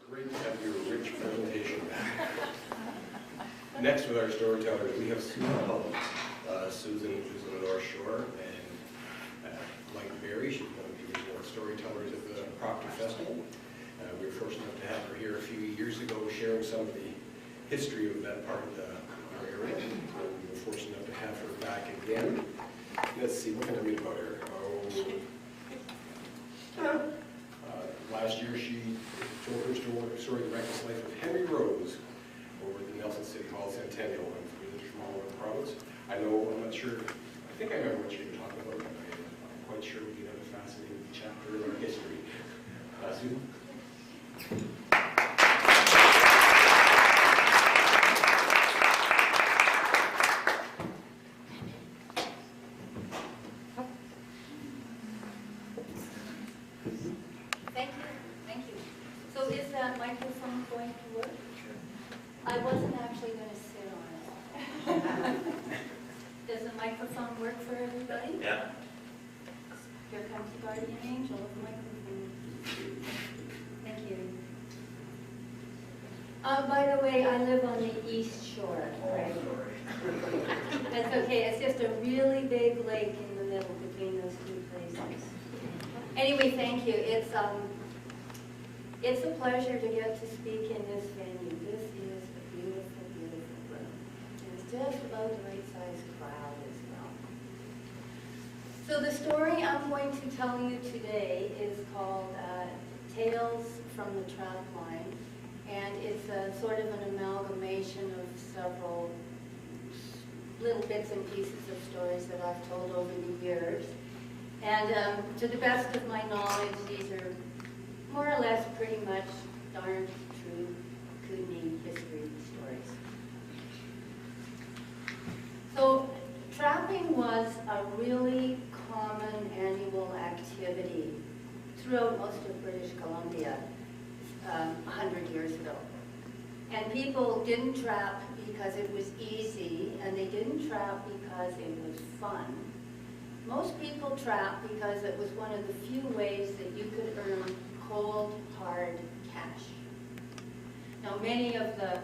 Great to have your rich presentation back. Next with our storytellers, we have Susan Hulland. Susan is on the North Shore, and like Barry, she's one of the more storytellers at the Proctor Festival. We were fortunate enough to have her here a few years ago sharing some of the history of that part of our area. We were fortunate enough to have her back again. Let's see, what can I read about her? Last year she told her story, The Reckless Life of Henry Rose, over at the Nelson City Hall Centennial, and for visitors from all over the province. I'm not sure, I think I remember what you were talking about, but I'm quite sure we have a fascinating chapter in our history. Susan? Thank you. So is that microphone going to work? I wasn't actually going to sit on it. Does the microphone work for everybody? Yeah. Here comes the guardian angel of the microphone. Thank you. By the way, I live on the East Shore. Right? That's okay. It's just a really big lake in the middle between those two places. Anyway, thank you. It's a pleasure to get to speak in this venue. This is a beautiful, beautiful room. And it's just about the right size crowd as well. So the story I'm going to tell you today is called Tales from the Trap Line. And it's a sort of an amalgamation of several little bits and pieces of stories that I've told over the years. And to the best of my knowledge, these are more or less pretty much darn true Kootenai history stories. So trapping was a really common annual activity throughout most of British Columbia 100 years ago. And people didn't trap because it was easy, and they didn't trap because it was fun. Most people trapped because it was one of the few ways that you could earn cold, hard cash. Now, many of the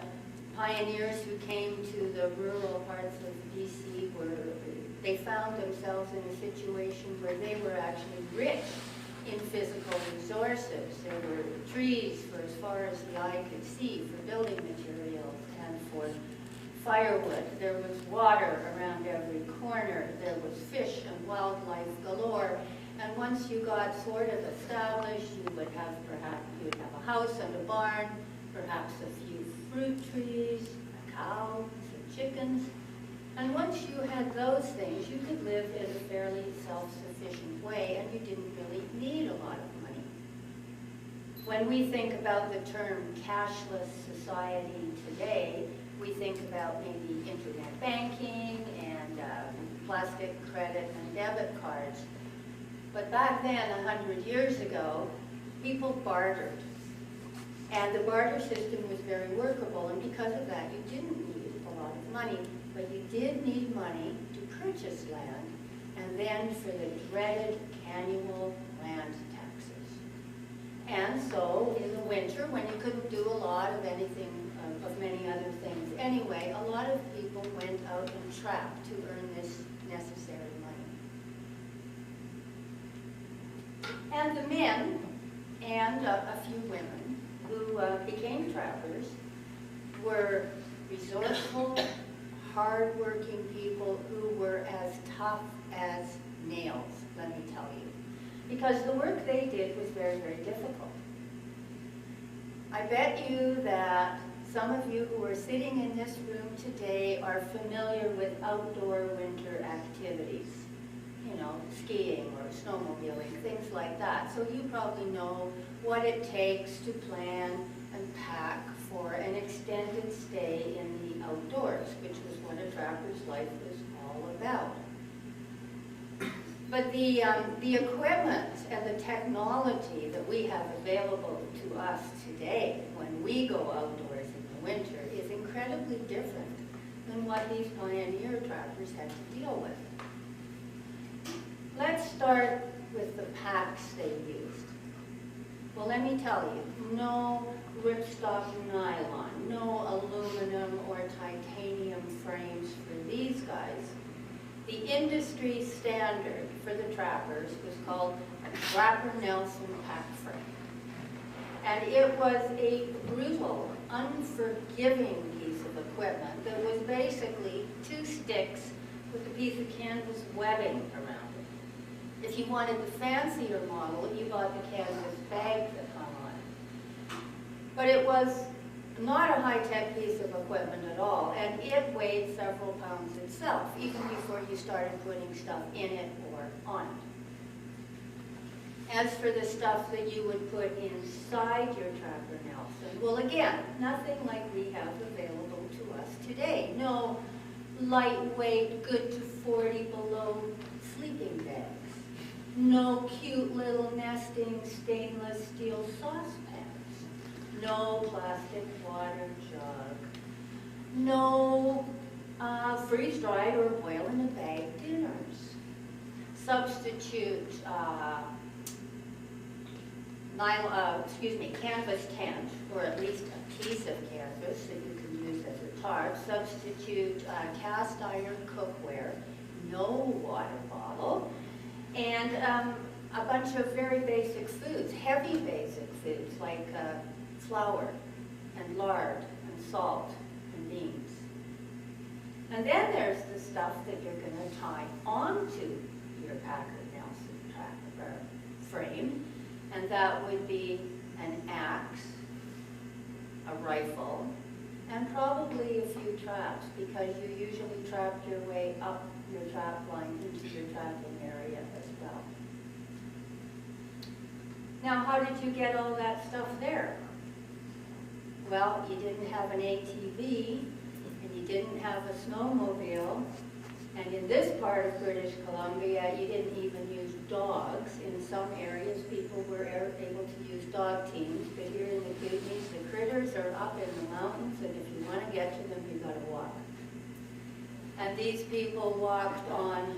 pioneers who came to the rural parts of BC they found themselves in a situation where they were actually rich in physical resources. There were trees for as far as the eye could see for building materials and for firewood. There was water around every corner. There was fish and wildlife galore. And once you got sort of established, you would have a house and a barn, perhaps a few fruit trees, a cow, some chickens. And once you had those things, you could live in a fairly self-sufficient way, and you didn't really need a lot of money. When we think about the term cashless society today, we think about maybe internet banking and plastic credit and debit cards. But back then, 100 years ago, people bartered. And the barter system was very workable, and because of that, you didn't need a lot of money, but you did need money to purchase land, and then for the dreaded annual land taxes. And so, in the winter, when you couldn't do a lot of anything, of many other things anyway, a lot of people went out and trapped to earn this necessary money. And the men, and a few women, who became trappers, were resourceful, hard-working people who were as tough as nails, let me tell you. Because the work they did was very, very difficult. I bet you that some of you who are sitting in this room today are familiar with outdoor winter activities. You know, skiing or snowmobiling, things like that. So you probably know what it takes to plan and pack for an extended stay in the outdoors, which was what a trapper's life was all about. But the equipment and the technology that we have available to us today when we go outdoors in the winter is incredibly different than what these pioneer trappers had to deal with. Let's start with the packs they used. Well, let me tell you, no ripstop nylon, no aluminum or titanium frames for these guys. The industry standard for the trappers was called a Trapper Nelson pack frame. And it was a brutal, unforgiving piece of equipment that was basically 2 sticks with a piece of canvas webbing around it. If you wanted the fancier model, you bought the canvas bag that hung on it. But it was not a high-tech piece of equipment at all, and it weighed several pounds itself, even before you started putting stuff in it or on it. As for the stuff that you would put inside your Trapper Nelson, well again, nothing like we have available to us today. No lightweight, good to 40 below sleeping bags. No cute little nesting stainless steel saucepans. No plastic water jug. No freeze-dried or boil-in-a-bag dinners. Substitute canvas tent, or at least a piece of canvas that you can use as a tarp. Substitute cast iron cookware, no water bottle, and a bunch of very basic foods, heavy basic foods like flour and lard and salt and beans. And then there's the stuff that you're going to tie onto your Packard Nelson trapper frame. And that would be an axe, a rifle, and probably a few traps, because you usually trap your way up your trap line into your trapping area as well. Now, how did you get all that stuff there? Well, you didn't have an ATV, and you didn't have a snowmobile, and in this part of British Columbia, you didn't even use dogs. In some areas, people were able to use dog teams, but here in the Kootenays, the critters are up in the mountains, and if you want to get to them, you've got to walk. And these people walked on,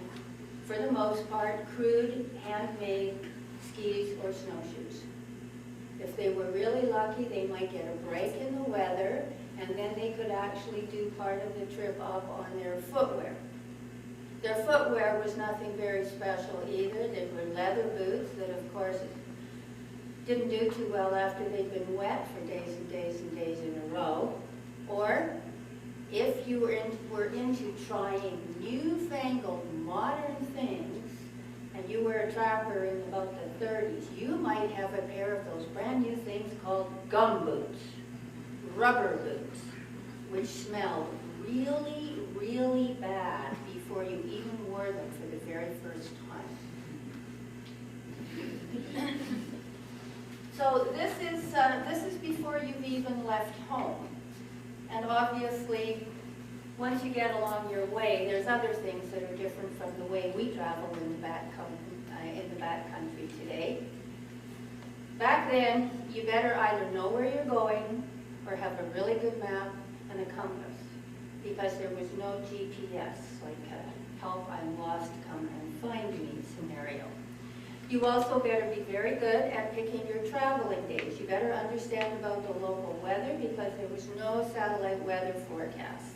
for the most part, crude, handmade skis or snowshoes. If they were really lucky, they might get a break in the weather, and then they could actually do part of the trip up on their footwear. Their footwear was nothing very special either. They were leather boots that, of course, didn't do too well after they'd been wet for days and days and days in a row. Or, if you were into trying newfangled modern things, and you were a trapper in about the 30s, you might have a pair of those brand new things called gum boots, rubber boots, which smelled really, really bad before you even wore them for the very first time. So this is before you've even left home. And obviously, once you get along your way, there's other things that are different from the way we travel in the back country today. Back then, you better either know where you're going or have a really good map and a compass, because there was no GPS, like a help I'm lost, come and find me scenario. You also better be very good at picking your traveling days. You better understand about the local weather, because there was no satellite weather forecasts.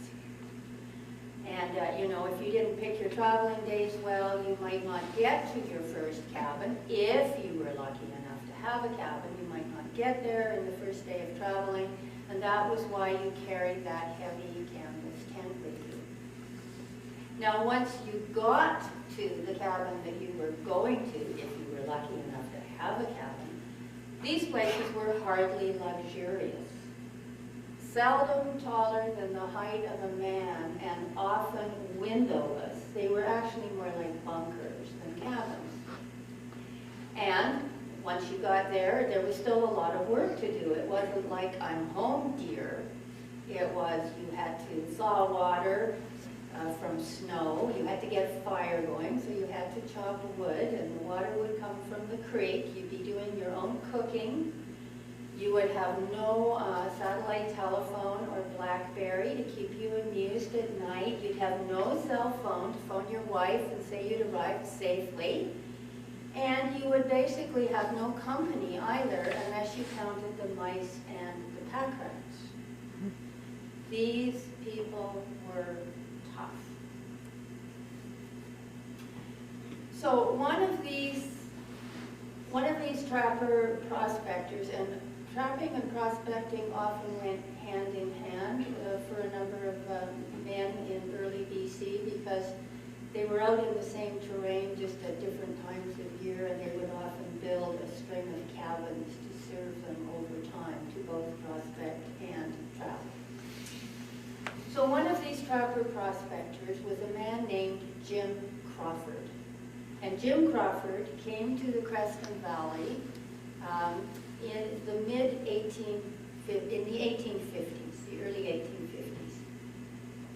And you know, if you didn't pick your traveling days well, you might not get to your first cabin. If you were lucky enough to have a cabin, you might not get there in the first day of traveling, and that was why you carried that heavy canvas tent with you. Now, once you got to the cabin that you were going to, if you were lucky enough to have a cabin, these places were hardly luxurious. Seldom taller than the height of a man, and often windowless. They were actually more like bunkers than cabins. And once you got there, there was still a lot of work to do. It wasn't like I'm home, dear. It was you had to thaw water from snow. You had to get a fire going, so you had to chop wood, and the water would come from the creek. You'd be doing your own cooking. You would have no satellite telephone or BlackBerry to keep you amused at night. You'd have no cell phone to phone your wife and say you'd arrived safely. And you would basically have no company either unless you counted the mice and the pack rats. These people were tough. So one of these trapper prospectors, and trapping and prospecting often went hand in hand for a number of men in early BC, because they were out in the same terrain just at different times of year, and they would often build a string of cabins to serve them over time to both prospect and trap. So one of these trapper prospectors was a man named Jim Crawford. And Jim Crawford came to the Creston Valley in the in the 1850s, the early 1850s.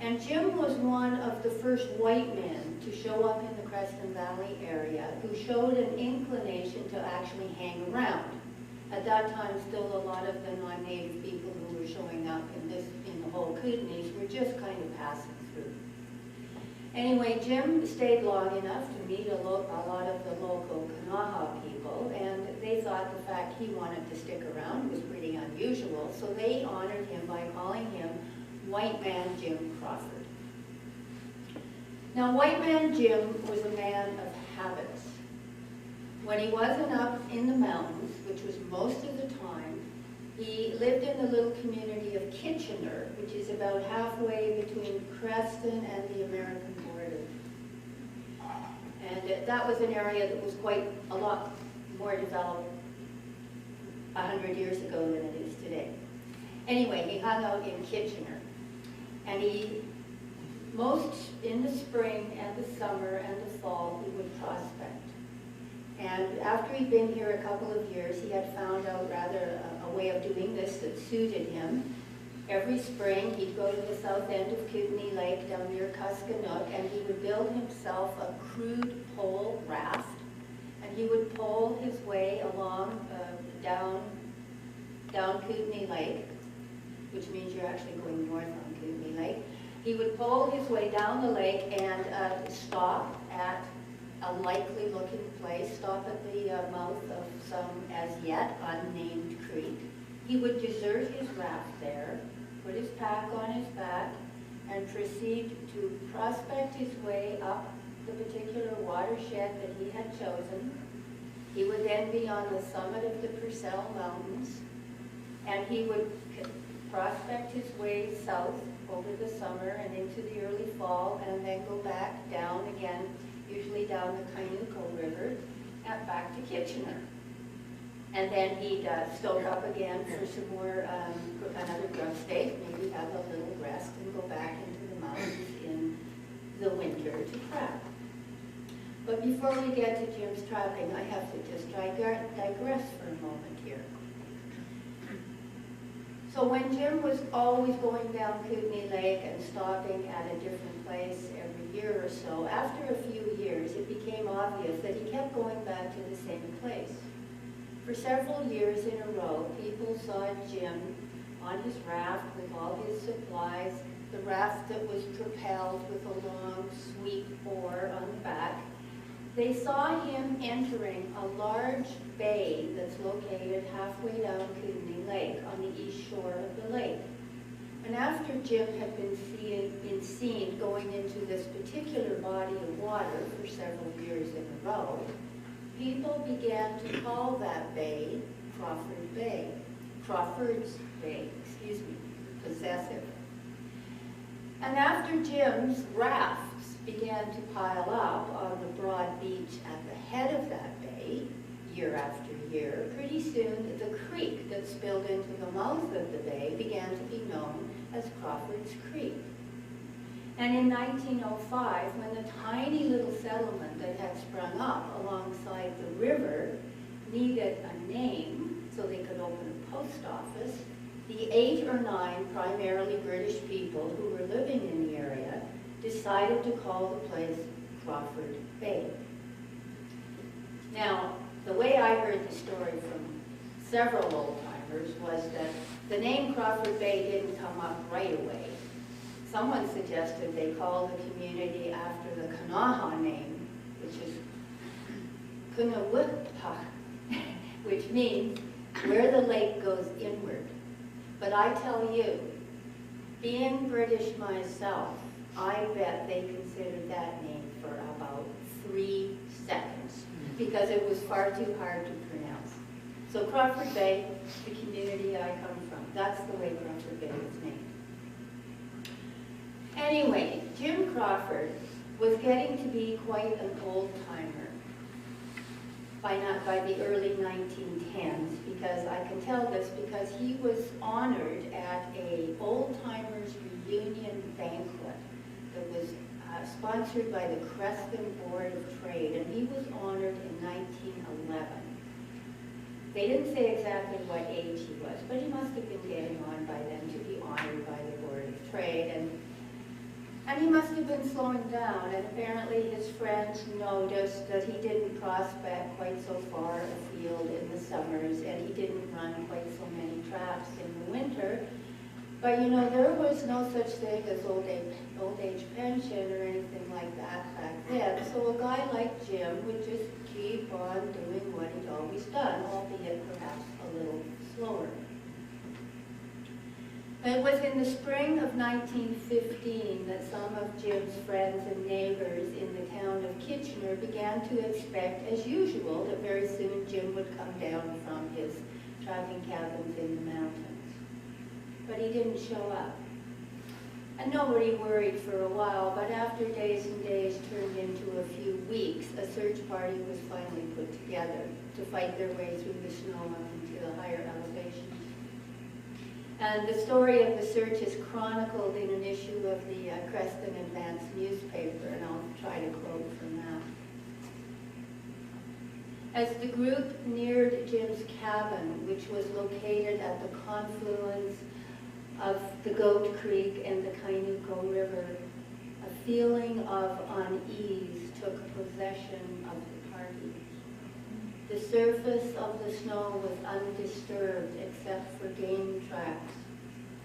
And Jim was one of the first white men to show up in the Creston Valley area who showed an inclination to actually hang around. At that time, still a lot of the non-native people who were showing up in the whole Kootenays were just kind of passing through. Anyway, Jim stayed long enough to meet a lot of the local Kanaha people, and they thought the fact he wanted to stick around was pretty unusual, so they honored him by calling him White Man Jim Crawford. Now, White Man Jim was a man of habits. When he wasn't up in the mountains, which was most of the time, he lived in the little community of Kitchener, which is about halfway between Creston and the American border. And that was an area that was quite a lot more developed 100 years ago than it is today. Anyway, he hung out in Kitchener. And in the spring and the summer and the fall, he would prospect. And after he'd been here a couple of years, he had found out rather a way of doing this that suited him. Every spring, he'd go to the south end of Kootenay Lake down near Kuskanook, and he would build himself a crude pole raft, and he would pole his way along down Kootenay Lake, which means you're actually going north on Kootenay Lake. He would pole his way down the lake and stop at a likely looking place, stop at the mouth of some as yet unnamed creek. He would desert his raft there, put his pack on his back, and proceed to prospect his way up the particular watershed that he had chosen. He would then be on the summit of the Purcell Mountains, and he would prospect his way south over the summer and into the early fall, and then go back down again, usually down the Kainuko River, and back to Kitchener. And then he'd stoke up again for some more, another grub stake, maybe have a little rest and go back into the mountains in the winter to trap. But before we get to Jim's trapping, I have to just digress for a moment here. So when Jim was always going down Kootenay Lake and stopping at a different place every year or so, after a few years, it became obvious that he kept going back to the same place. For several years in a row, people saw Jim on his raft with all his supplies, the raft that was propelled with a long, sweep oar on the back. They saw him entering a large bay that's located halfway down Kootenay Lake on the east shore of the lake. And after Jim had been seen going into this particular body of water for several years in a row, people began to call that bay Crawford's Bay, possessive. And after Jim's rafts began to pile up on the broad beach at the head of that bay, year after year, pretty soon the creek that spilled into the mouth of the bay began to be known as Crawford's Creek. And in 1905, when the tiny little settlement that had sprung up alongside the river needed a name so they could open a post office, the 8 or 9 primarily British people who were living in the area decided to call the place Crawford Bay. Now, the way I heard the story from several old-timers was that the name Crawford Bay didn't come up right away. Someone suggested they call the community after the Kanaha name, which is Kunawutpa, which means where the lake goes inward. But I tell you, being British myself, I bet they considered that name for about 3 seconds because it was far too hard to pronounce. So Crawford Bay, the community I come from, that's the way Crawford Bay was named. Anyway, Jim Crawford was getting to be quite an old-timer by the early 1910s, because I can tell this because he was honored at a old-timers reunion banquet that was sponsored by the Creston Board of Trade, and he was honored in 1911. They didn't say exactly what age he was, but he must have been getting on by then to be honored by the Board of Trade. And he must have been slowing down, and apparently his friends noticed that he didn't prospect quite so far afield in the summers, and he didn't run quite so many traps in the winter. But you know, there was no such thing as old age pension or anything like that back then. So a guy like Jim would just keep on doing what he'd always done, albeit perhaps a little slower. It was in the spring of 1915 that some of Jim's friends and neighbors in the town of Kitchener began to expect, as usual, that very soon Jim would come down from his trapping cabins in the mountains. But he didn't show up. And nobody worried for a while, but after days and days turned into a few weeks, a search party was finally put together to fight their way through the snow up into the higher elevations. And the story of the search is chronicled in an issue of the Creston Advance newspaper, and I'll try to quote from that. As the group neared Jim's cabin, which was located at the confluence of the Goat Creek and the Kainuko River, a feeling of unease took possession of the party. The surface of the snow was undisturbed except for game tracks,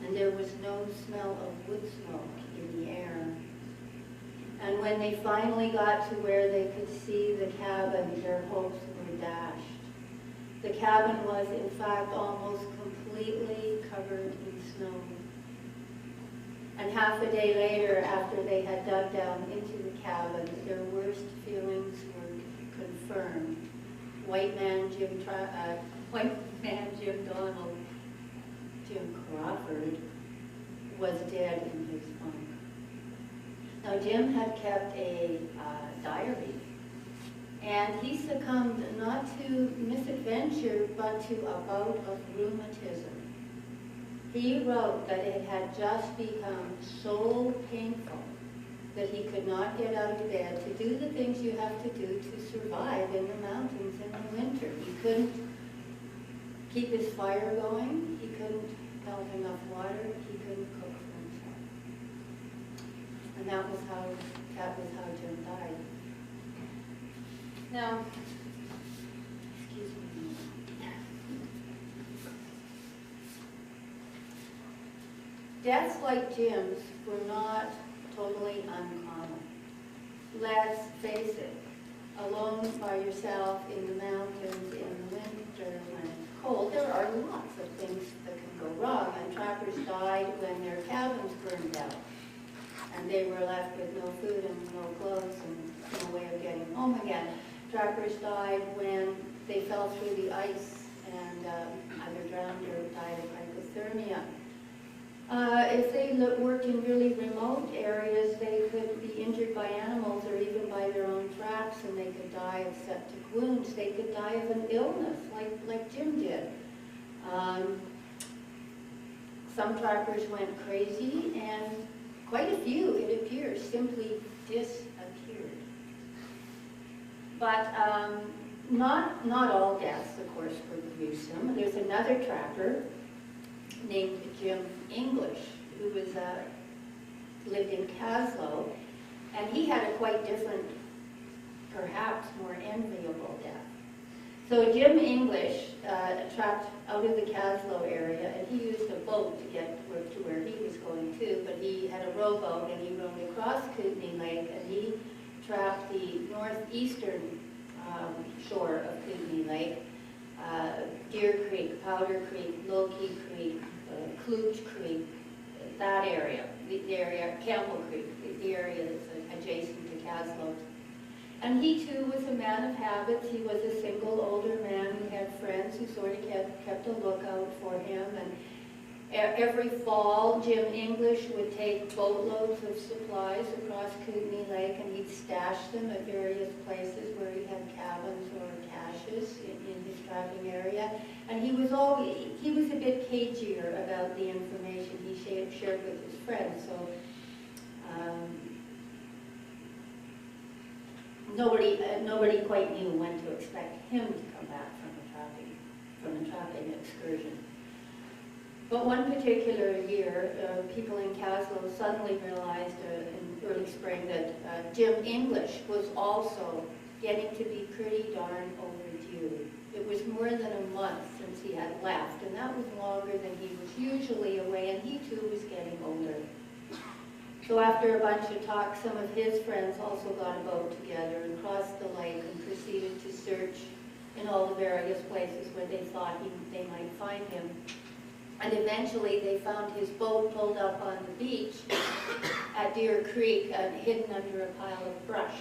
and there was no smell of wood smoke in the air. And when they finally got to where they could see the cabin, their hopes were dashed. The cabin was, in fact, almost completely covered in snow. And half a day later, after they had dug down into the cabin, their worst feelings were confirmed. White man Jim Donald, Jim Crawford, was dead in his bunk. Now Jim had kept a diary, and he succumbed not to misadventure, but to a bout of rheumatism. He wrote that it had just become so painful that he could not get out of bed to do the things you have to do to survive in the mountains in the winter. He couldn't keep his fire going, he couldn't melt enough water, he couldn't cook for himself. And that was how Jim died. Now, excuse me. Deaths like Jim's were not totally uncommon. Let's face it, alone by yourself in the mountains in the winter when it's cold, there are lots of things that can go wrong. And trappers died when their cabins burned out, and they were left with no food and no clothes and no way of getting home again. Trappers died when they fell through the ice and either drowned or died of hypothermia. If they worked in really remote areas, they could be injured by animals or even by their own traps, and they could die of septic wounds. They could die of an illness, like Jim did. Some trappers went crazy, and quite a few, it appears, simply disappeared. But not all deaths, of course, were gruesome. There's another trapper named Jim English, who was lived in Caslow, and he had a quite different, perhaps more enviable death. So Jim English trapped out of the Caslow area, and he used a boat to get to where he was going to, but he had a rowboat, and he rowed across Kootenay Lake, and he trapped the northeastern shore of Kootenai Lake. Deer Creek, Powder Creek, Loki Creek, Klooch Creek, that area, the area, Campbell Creek, the area that's adjacent to Kaslov's. And he too was a man of habits. He was a single older man who had friends who sort of kept a lookout for him. And every fall, Jim English would take boatloads of supplies across Kootenai Lake, and he'd stash them at various places where he had cabins or caches in his trapping area. And he was a bit cagier about the information he shared with his friends. So nobody quite knew when to expect him to come back from a trapping excursion. But one particular year, people in Kaslo suddenly realized in early spring that Jim English was also getting to be pretty darn overdue. It was more than a month since he had left, and that was longer than he was usually away, and he too was getting older. So after a bunch of talk, some of his friends also got a boat together and crossed the lake and proceeded to search in all the various places where they thought they might find him. And eventually they found his boat pulled up on the beach at Deer Creek and hidden under a pile of brush.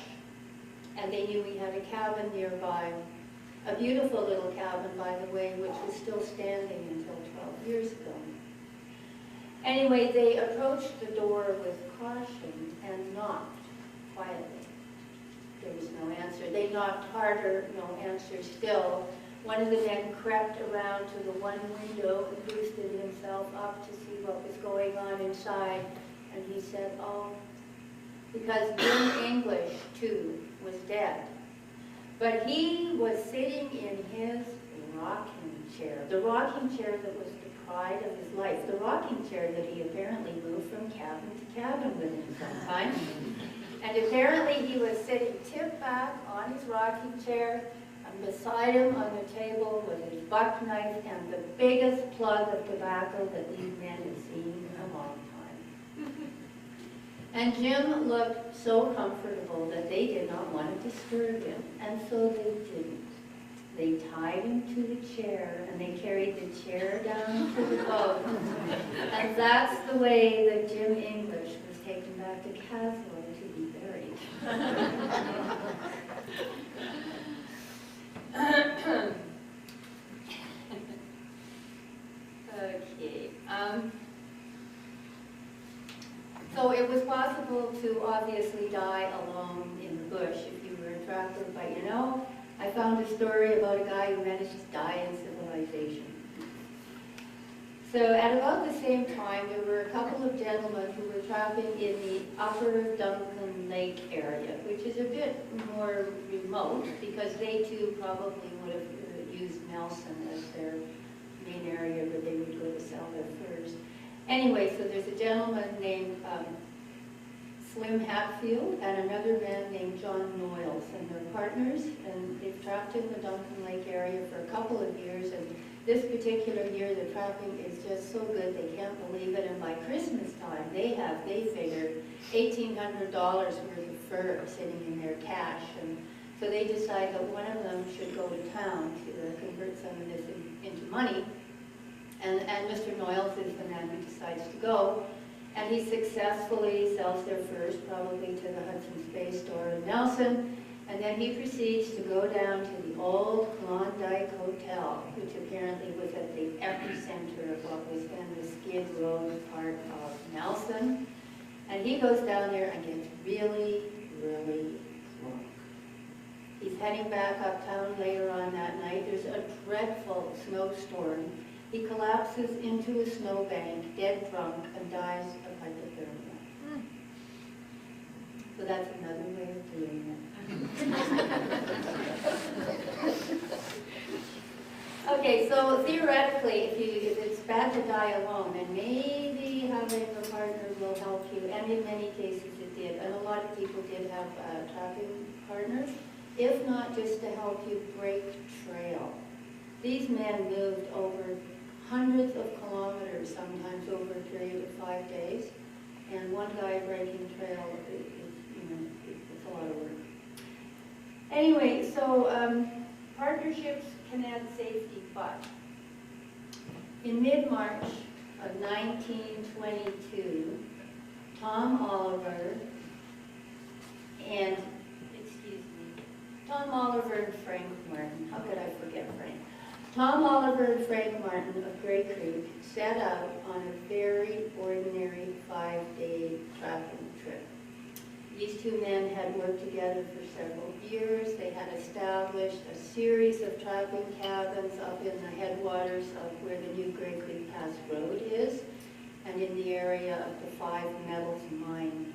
And they knew he had a cabin nearby, a beautiful little cabin, by the way, which was still standing until 12 years ago. Anyway, they approached the door with caution and knocked quietly. There was no answer. They knocked harder, no answer still. One of the men crept around to the one window and boosted himself up to see what was going on inside. And he said, oh, because Jim English, too, was dead. But he was sitting in his rocking chair, the rocking chair that was the pride of his life, the rocking chair that he apparently moved from cabin to cabin with him sometimes. And apparently he was sitting tip back on his rocking chair, and beside him on the table was his buck knife and the biggest plug of tobacco that these men had seen in a long time. And Jim looked so comfortable that they did not want to disturb him, and so they didn't. They tied him to the chair, and they carried the chair down to the boat. And that's the way that Jim English was taken back to Castle to be buried. Okay. So it was possible to obviously die alone in the bush if you were a trapper, but you know, I found a story about a guy who managed to die in civilization. So at about the same time, there were a couple of gentlemen who were trapping in the upper Duncan Lake area, which is a bit more remote because they too probably would have used Nelson as their main area where they would go to sell their furs. Anyway, so there's a gentleman named Slim Hatfield and another man named John Noyles, and they're partners, and they've trapped in the Duncan Lake area for a couple of years, and this particular year the trapping is just so good they can't believe it, and by Christmas time they figured $1,800 worth of fur sitting in their cache, and so they decide that one of them should go to town to convert some of this into money. And Mr. Noyles is the man who decides to go, and he successfully sells their furs, probably to the Hudson's Bay store in Nelson, and then he proceeds to go down to the old Klondike Hotel, which apparently was at the epicenter of what was then the Skid Row part of Nelson. And he goes down there and gets really, really drunk. He's heading back uptown later on that night. There's a dreadful snowstorm. He collapses into a snowbank, dead drunk, and dies of hypothermia. So that's another way of doing it. Okay, so theoretically, if it's bad to die alone, then maybe having a partner will help you, and in many cases it did. And a lot of people did have trapping partners, if not just to help you break trail. These men moved over hundreds of kilometers, sometimes over a period of 5 days, and one guy breaking trail is, it's a lot of work. Anyway, so partnerships can add safety, but in mid-March of 1922, Tom Oliver and, Tom Oliver and Frank Martin, how could I forget Frank? Tom Oliver and Frank Martin of Grey Creek set out on a very ordinary 5-day trapping trip. These two men had worked together for several years. They had established a series of trapping cabins up in the headwaters of where the new Grey Creek Pass Road is, and in the area of the Five Metals Mine.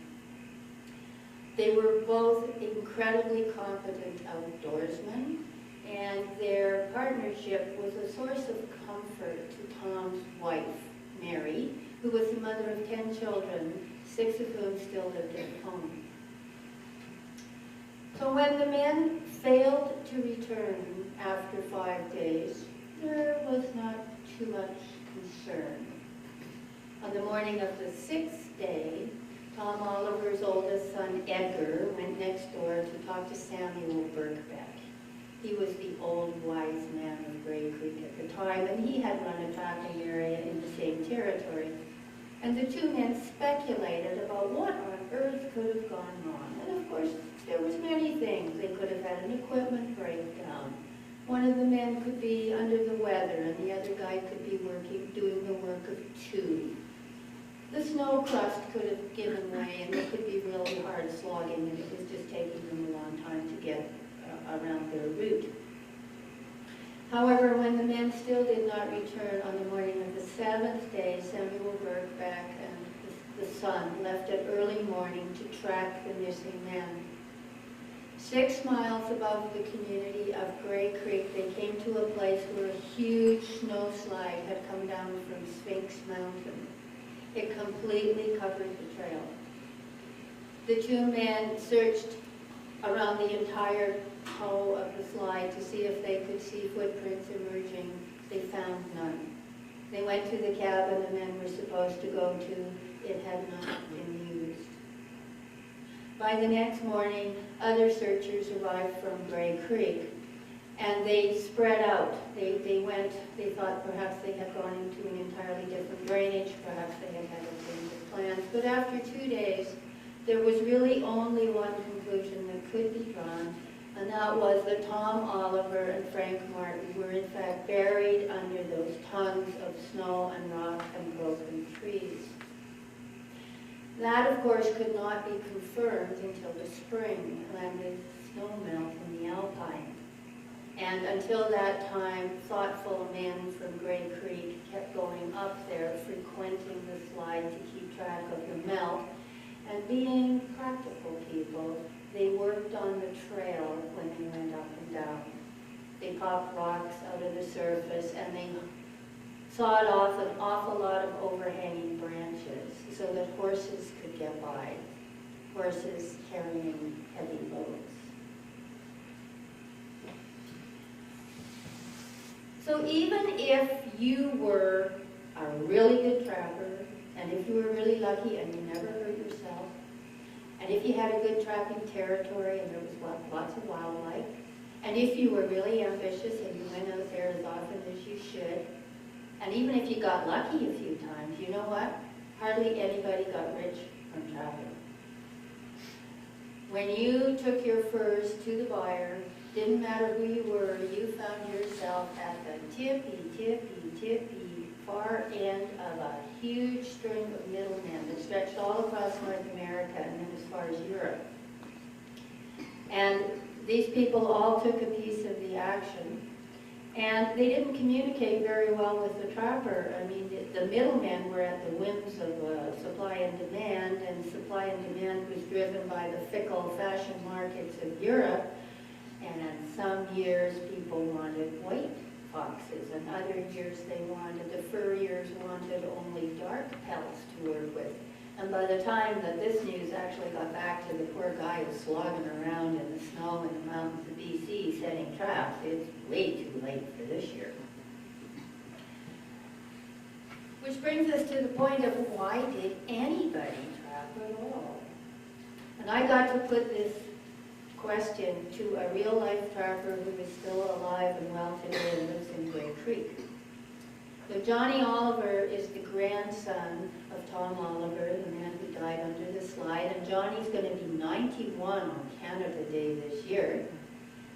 They were both incredibly competent outdoorsmen, and their partnership was a source of comfort to Tom's wife, Mary, who was the mother of 10 children, 6 of whom still lived at home. So when the men failed to return after 5 days, there was not too much concern. On the morning of the 6th day, Tom Oliver's oldest son, Edgar, went next door to talk to Samuel Birkbeck. He was the old wise man of Grey Creek at the time, and he had run a trapping area in the same territory. And the two men speculated about what on earth could have gone wrong. And of course, there was many things. They could have had an equipment breakdown. One of the men could be under the weather, and the other guy could be doing the work of two. The snow crust could have given way, and it could be really hard slogging, and it was just taking them a long time to get around their route. However, when the men still did not return on the morning of the 7th day, Samuel Birkbeck and the son left at early morning to track the missing men. 6 miles above the community of Grey Creek, they came to a place where a huge snowslide had come down from Sphinx Mountain. It completely covered the trail. The two men searched around the entire toe of the slide to see if they could see footprints emerging. They found none. They went to the cabin the men were supposed to go to. It had not been used. By the next morning, other searchers arrived from Grey Creek, and they spread out. They thought perhaps they had gone into an entirely different drainage, perhaps they had a change of plans. But after 2 days, there was really only one conclusion that could be drawn, and that was that Tom Oliver and Frank Martin were in fact buried under those tons of snow and rock and broken trees. That, of course, could not be confirmed until the spring, when the snow melt in the Alpine. And until that time, thoughtful men from Grey Creek kept going up there, frequenting the slide to keep track of the melt. And being practical people, they worked on the trail when they went up and down. They popped rocks out of the surface, and they sawed off an awful lot of overhanging branches so that horses could get by, horses carrying heavy loads. So even if you were a really good trapper, and if you were really lucky and you never hurt yourself, and if you had a good trapping territory and there was lots of wildlife, and if you were really ambitious and you went out there as often as you should, and even if you got lucky a few times, you know what? Hardly anybody got rich from trapping. When you took your furs to the buyer, didn't matter who you were, you found yourself at the tippy far end of a huge string of middlemen that stretched all across North America and then as far as Europe. And these people all took a piece of the action. And they didn't communicate very well with the trapper. I mean, the middlemen were at the whims of supply and supply and demand was driven by the fickle fashion markets of Europe. And in some years, people wanted white foxes, and other years the furriers wanted only dark pelts to work with. And by the time that this news actually got back to the poor guy who's slogging around in the snow in the mountains of BC setting traps, it's way too late for this year. Which brings us to the point of why did anybody trap at all? And I got to put this question to a real-life trapper who is still alive and well today and lives in Grey Creek. So Johnny Oliver is the grandson of Tom Oliver, the man who died under the slide, and Johnny's going to be 91 on Canada Day this year.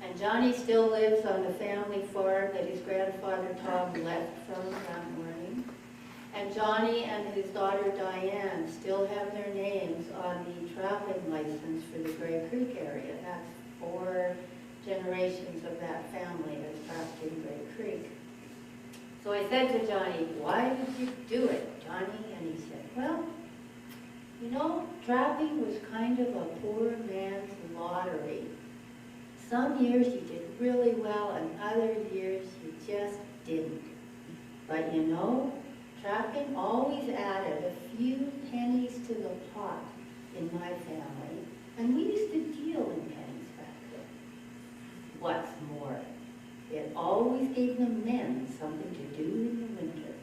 And Johnny still lives on the family farm that his grandfather Tom left from that morning. And Johnny and his daughter Diane still have their names on the trapping license for the Grey Creek area. That's 4 generations of that family that's trapped in Grey Creek. So I said to Johnny, "Why did you do it, Johnny?" And he said, "Well, you know, trapping was kind of a poor man's lottery. Some years you did really well, and other years you just didn't. But you know, trapping always added a few pennies to the pot in my family, and we used to deal in pennies back then. What's more, it always gave the men something to do in the winter."